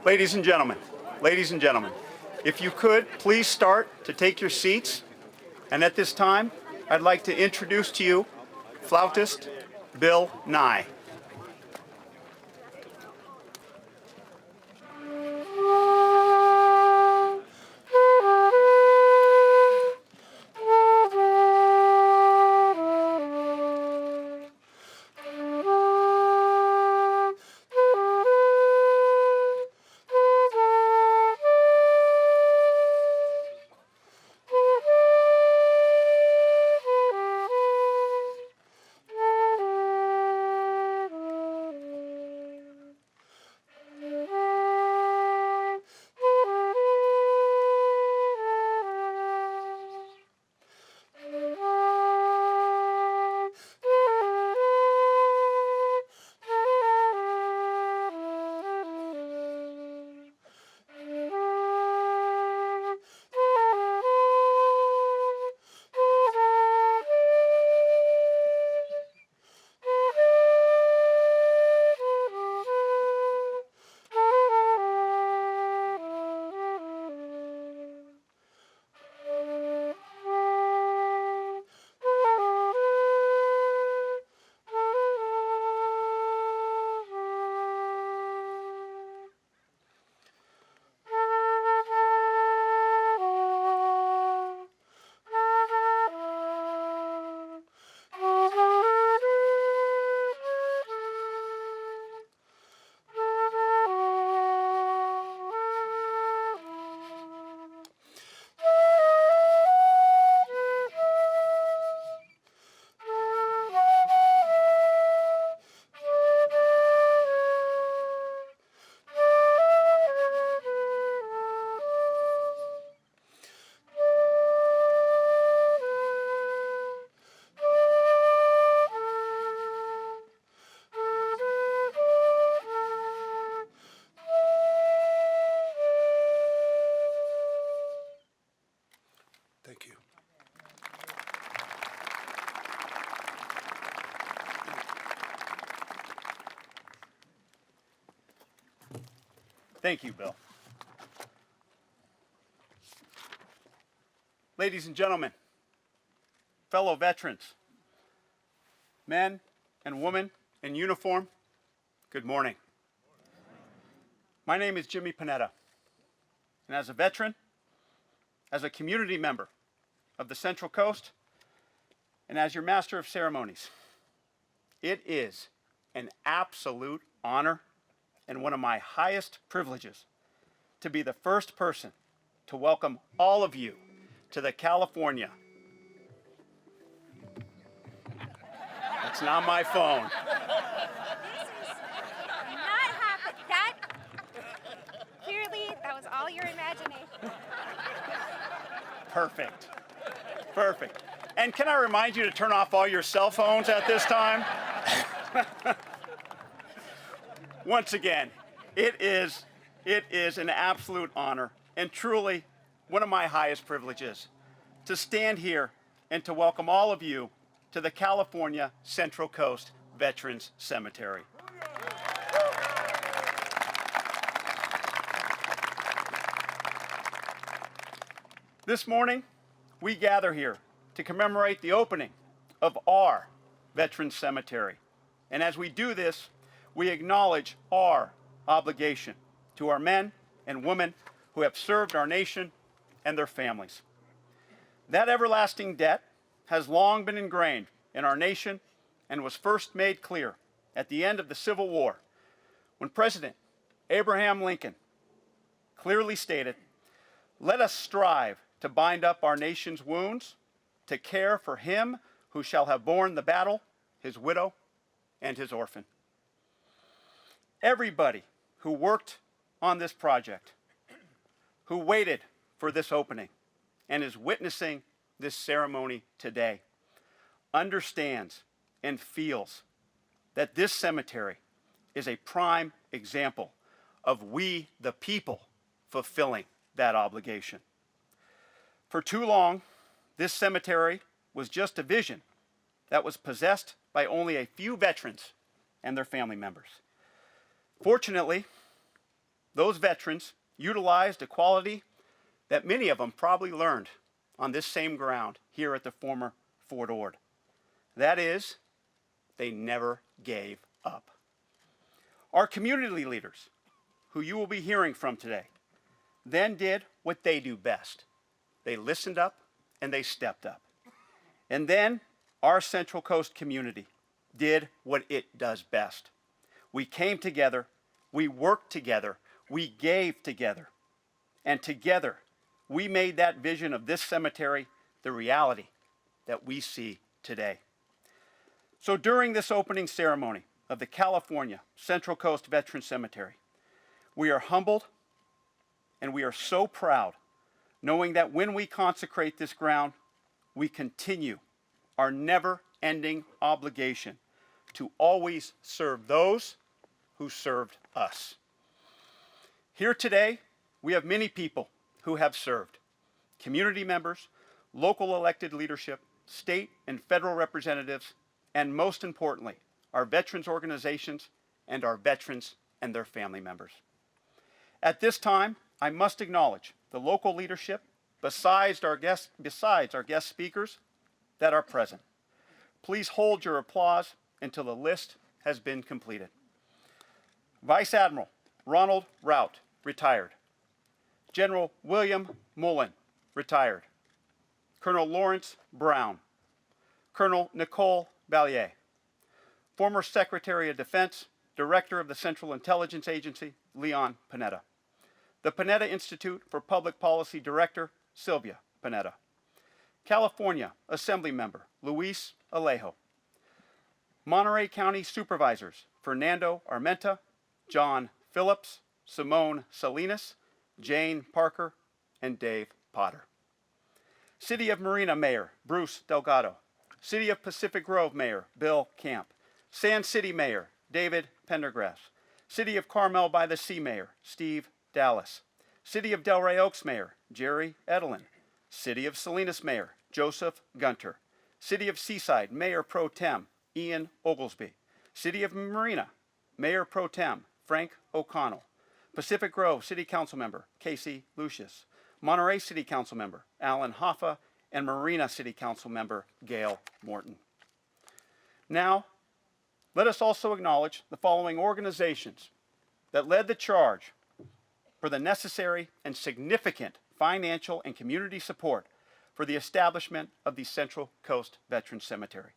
Ladies and gentlemen, if you could, please start to take your seats. And at this time, I'd like to introduce to you flautist Bill Nye. Thank you. Thank you, Bill. Ladies and gentlemen, fellow veterans, men and women in uniform, good morning. My name is Jimmy Panetta, and as a veteran, as a community member of the Central Coast, and as your Master of Ceremonies, it is an absolute honor and one of my highest privileges to be the first person to welcome all of you to the California. That's not my phone. Not happen. That clearly that was all your imagination. Perfect. Perfect. And can I remind you to turn off all your cell phones at this time? Once again, it is an absolute honor and truly one of my highest privileges to stand here and to welcome all of you to the California Central Coast Veterans Cemetery. This morning, we gather here to commemorate the opening of our Veterans Cemetery. And as we do this, we acknowledge our obligation to our men and women who have served our nation and their families. That everlasting debt has long been ingrained in our nation and was first made clear at the end of the Civil War when President Abraham Lincoln clearly stated, "Let us strive to bind up our nation's wounds, to care for him who shall have borne the battle, his widow, and his orphan." Everybody who worked on this project, who waited for this opening, and is witnessing this ceremony today, understands and feels that this cemetery is a prime example of we, the people, fulfilling that obligation. For too long, this cemetery was just a vision that was possessed by only a few veterans and their family members. Fortunately, those veterans utilized a quality that many of them probably learned on this same ground here at the former Fort Ord. That is, they never gave up. Our community leaders, who you will be hearing from today, then did what they do best. They listened up and they stepped up. And then our Central Coast community did what it does best. We came together, we worked together, we gave together, and together we made that vision of this cemetery the reality that we see today. So during this opening ceremony of the California Central Coast Veterans Cemetery, we are humbled and we are so proud knowing that when we consecrate this ground, we continue our never-ending obligation to always serve those who served us. Here today, we have many people who have served: community members, local elected leadership, state and federal representatives, and most importantly, our veterans organizations and our veterans and their family members. At this time, I must acknowledge the local leadership besides our guest speakers that are present. Please hold your applause until the list has been completed. Vice Admiral Ronald Rout, retired. General William Mullen, retired. Colonel Lawrence Brown. Colonel Nicole Ballier. Former Secretary of Defense, Director of the Central Intelligence Agency, Leon Panetta. The Panetta Institute for Public Policy Director, Sylvia Panetta. California Assembly Member, Luis Alejo. Monterey County Supervisors, Fernando Armenta, John Phillips, Simone Salinas, Jane Parker, and Dave Potter. City of Marina Mayor, Bruce Delgado. City of Pacific Grove Mayor, Bill Camp. Sand City Mayor, David Pendergrass. City of Carmel by the Sea Mayor, Steve Dallas. City of Delray Oaks Mayor, Jerry Edelin. City of Salinas Mayor, Joseph Gunter. City of Seaside Mayor Pro Tem, Ian Oglesby. City of Marina Mayor Pro Tem, Frank O'Connell. Pacific Grove City Council Member, Casey Lucius. Monterey City Council Member, Alan Hoffa, and Marina City Council Member, Gail Morton. Now, let us also acknowledge the following organizations that led the charge for the necessary and significant financial and community support for the establishment of the Central Coast Veterans Cemetery.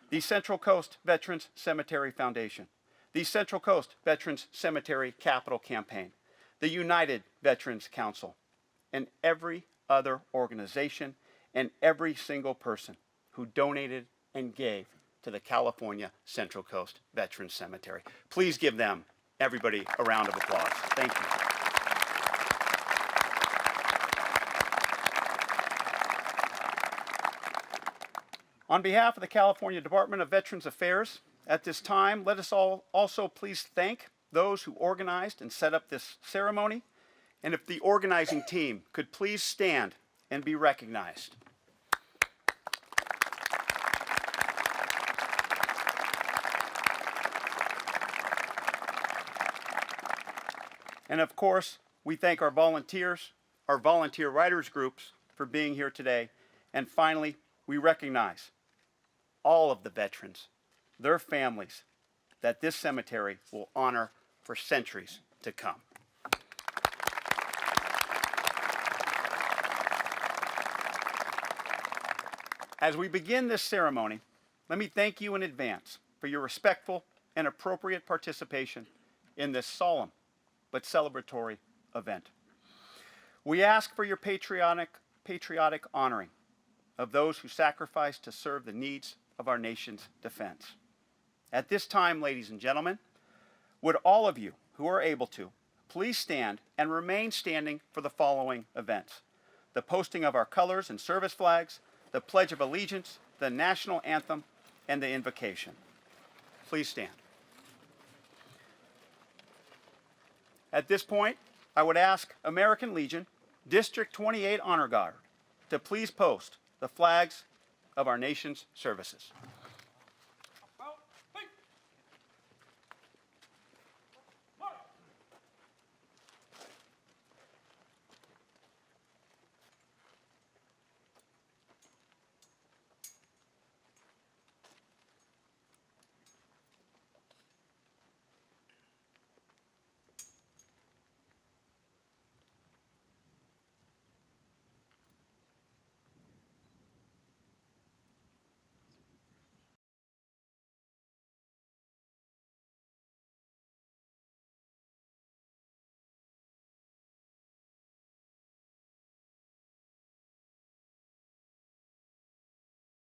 The Central Coast Veterans Cemetery Foundation, the Central Coast Veterans Cemetery Capital Campaign, the United Veterans Council, and every other organization and every single person who donated and gave to the California Central Coast Veterans Cemetery. Please give them, everybody, a round of applause. Thank you. On behalf of the California Department of Veterans Affairs, at this time, let us all also please thank those who organized and set up this ceremony, and if the organizing team could please stand and be recognized. And of course, we thank our volunteers, our volunteer writers groups for being here today. And finally, we recognize all of the veterans, their families, that this cemetery will honor for centuries to come. As we begin this ceremony, let me thank you in advance for your respectful and appropriate participation in this solemn but celebratory event. We ask for your patriotic honoring of those who sacrificed to serve the needs of our nation's defense. At this time, ladies and gentlemen, would all of you who are able to please stand and remain standing for the following events: the posting of our colors and service flags, the Pledge of Allegiance, the National Anthem, and the invocation. Please stand. At this point, I would ask American Legion District 28 Honor Guard to please post the flags of our nation's services.